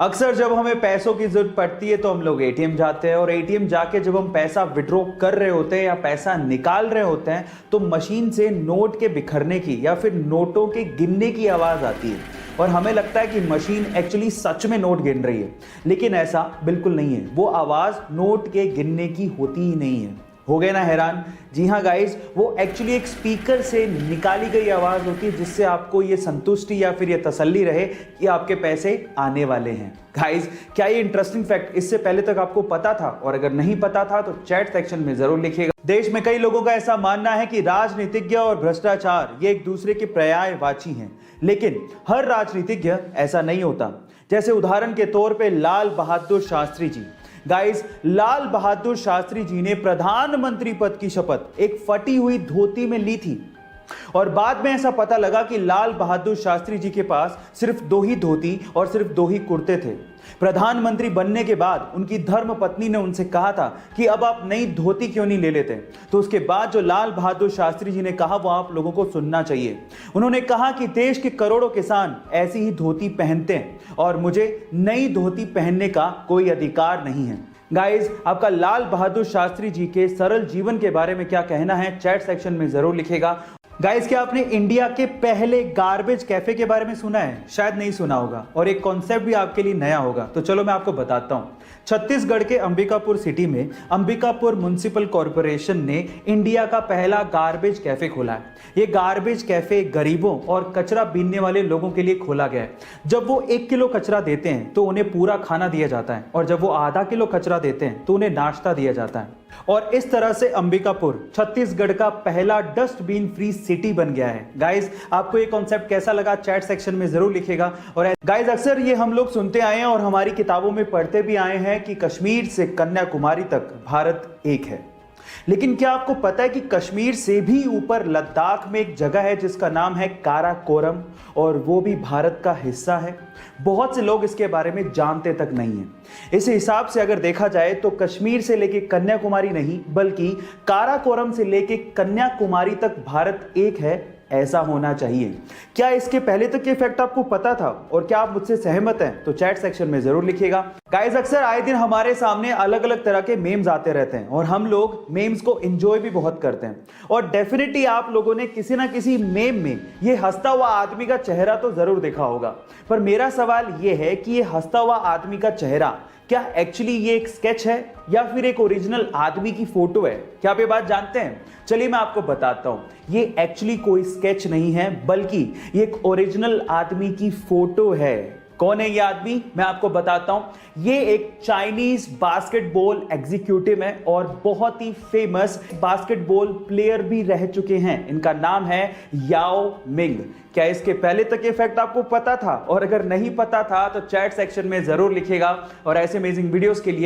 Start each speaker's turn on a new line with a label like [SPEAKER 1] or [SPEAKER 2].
[SPEAKER 1] अक्सर जब हमें पैसों की जरूरत पड़ती है तो हम लोग एटीएम जाते हैं और एटीएम जाके जब हम पैसा विड्रॉ कर रहे होते हैं या पैसा निकाल रहे होते हैं तो मशीन से नोट के बिखरने की या फिर नोटों के गिनने की आवाज आती है और हमें लगता है कि मशीन एक्चुअली सच में नोट गिन रही है, लेकिन ऐसा बिल्कुल नहीं है। वो आवाज नोट के गिनने की होती ही नहीं है। हो गए ना हैरान? जी हाँ गाइस, वो एक्चुअली एक स्पीकर से निकाली गई आवाज होती है जिससे आपको ये संतुष्टि या फिर ये तसल्ली रहे कि आपके पैसे आने वाले हैं। गाइस, क्या ये इंटरेस्टिंग फैक्ट इससे पहले तक आपको पता था? और अगर नहीं पता था तो चैट सेक्शन में जरूर लिखिएगा। देश में कई लोगों का ऐसा मानना है कि राजनीतिज्ञ और भ्रष्टाचार ये एक दूसरे के पर्यायवाची हैं, लेकिन हर राजनीतिज्ञ ऐसा नहीं होता। जैसे उदाहरण के तौर पे लाल बहादुर शास्त्री जी। गाइस, लाल बहादुर शास्त्री जी ने प्रधानमंत्री पद की शपथ एक फटी हुई धोती में ली थी और बाद में ऐसा पता लगा कि लाल बहादुर शास्त्री जी के पास सिर्फ 2 ही धोती और सिर्फ 2 ही कुर्ते थे। प्रधानमंत्री बनने के बाद उनकी धर्म पत्नी ने उनसे कहा था कि अब आप नई धोती क्यों नहीं ले लेते। तो उसके बाद जो लाल बहादुर शास्त्री जी ने कहा वो आप लोगों को सुनना चाहिए। उन्होंने कहा कि देश के करोड़ों किसान ऐसी ही धोती पहनते हैं और मुझे नई धोती पहनने का कोई अधिकार नहीं है। गाइस, आपका लाल बहादुर शास्त्री जी के सरल जीवन के बारे में क्या कहना है चैट सेक्शन में जरूर लिखेगा। गाइस, क्या आपने इंडिया के पहले गार्बेज कैफे के बारे में सुना है? शायद नहीं सुना होगा और एक कॉन्सेप्ट भी आपके लिए नया होगा, तो चलो मैं आपको बताता हूं। छत्तीसगढ़ के अंबिकापुर सिटी में अंबिकापुर म्युनिसिपल कॉर्पोरेशन ने इंडिया का पहला गार्बेज कैफे खोला है। ये गार्बेज कैफे गरीबों और कचरा बीनने वाले लोगों के लिए खोला गया है। जब वो 1 किलो कचरा देते हैं तो उन्हें पूरा खाना दिया जाता है और जब वो आधा किलो कचरा देते हैं तो उन्हें नाश्ता दिया जाता है। और इस तरह से अंबिकापुर छत्तीसगढ़ का पहला डस्टबिन फ्री सिटी बन गया है। गाइस, आपको ये कॉन्सेप्ट कैसा लगा चैट सेक्शन में जरूर लिखेगा। और गाइस, अक्सर ये हम लोग सुनते आए हैं और हमारी किताबों में पढ़ते भी आए हैं कि कश्मीर से कन्याकुमारी तक भारत एक है। लेकिन क्या आपको पता है कि कश्मीर से भी ऊपर लद्दाख में एक जगह है जिसका नाम है काराकोरम और वो भी भारत का हिस्सा है? बहुत से लोग इसके बारे में जानते तक नहीं हैं। इस हिसाब से अगर देखा जाए तो कश्मीर से लेके कन्याकुमारी नहीं बल्कि काराकोरम से लेके कन्याकुमारी तक भारत एक है, ऐसा होना चाहिए। क्या इसके पहले तक ये फैक्ट आपको पता था और क्या आप मुझसे सहमत हैं? तो चैट सेक्शन में जरूर लिखिएगा। गाइस, अक्सर आए दिन हमारे सामने अलग अलग तरह के मेम्स आते रहते हैं और हम लोग मेम्स को एंजॉय भी बहुत करते हैं और डेफिनेटली आप लोगों ने किसी ना किसी मेम में ये हंसता हुआ आदमी का चेहरा तो जरूर देखा होगा। पर मेरा सवाल ये है कि ये हंसता हुआ आदमी का चेहरा क्या एक्चुअली ये एक स्केच है या फिर एक ओरिजिनल आदमी की फोटो है? क्या आप ये बात जानते हैं? चलिए मैं आपको बताता हूं। ये एक्चुअली कोई स्केच नहीं है बल्कि ये एक ओरिजिनल आदमी की फोटो है। कौन है ये आदमी? मैं आपको बताता हूं। ये एक चाइनीज बास्केटबॉल एग्जीक्यूटिव है और बहुत ही फेमस बास्केटबॉल प्लेयर भी रह चुके हैं। इनका नाम है याओ मिंग। क्या इसके पहले तक ये फैक्ट आपको पता था? और अगर नहीं पता था तो चैट सेक्शन में जरूर लिखेगा और ऐसे अमेजिंग वीडियोस के लिए